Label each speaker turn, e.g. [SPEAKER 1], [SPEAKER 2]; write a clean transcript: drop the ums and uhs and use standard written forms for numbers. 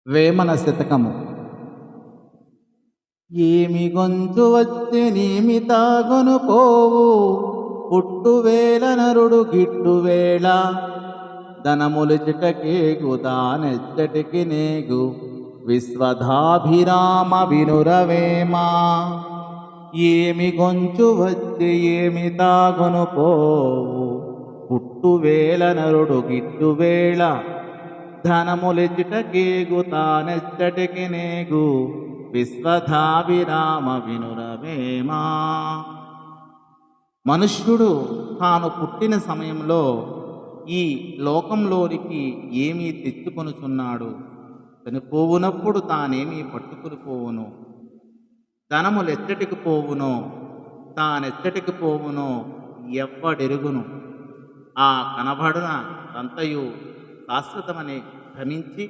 [SPEAKER 1] వేమన శతకము. ఏమి గొంతు వచ్చెనేమి తాగొను పోవు, పుట్టువేల నరుడు గిట్టువేళ, ధనములిచుటకేగు దానెచ్చటికి నేగు, విశ్వధాభిరామ వినురవేమా. ఏమి గొంచు వచ్చి ఏమి తాగొను పోవు, పుట్టువేల నరుడు గిట్టువేళ, ధనములిచుటకేగు తానెచ్చటికి నేగు, విశ్వధాభిరామ వినురవేమా. మనుష్యుడు తాను పుట్టిన సమయంలో ఈ లోకంలోనికి ఏమీ తెచ్చుకొనుచున్నాడు? చనిపోవునప్పుడు తానేమీ పట్టుకుని పోవును? ధనములెచ్చటికి పోవునో తానెచ్చటికి పోవునో ఎవ్వడెరుగును? ఆ కనబడున అంతయు శాశ్వతమని భ్రమించి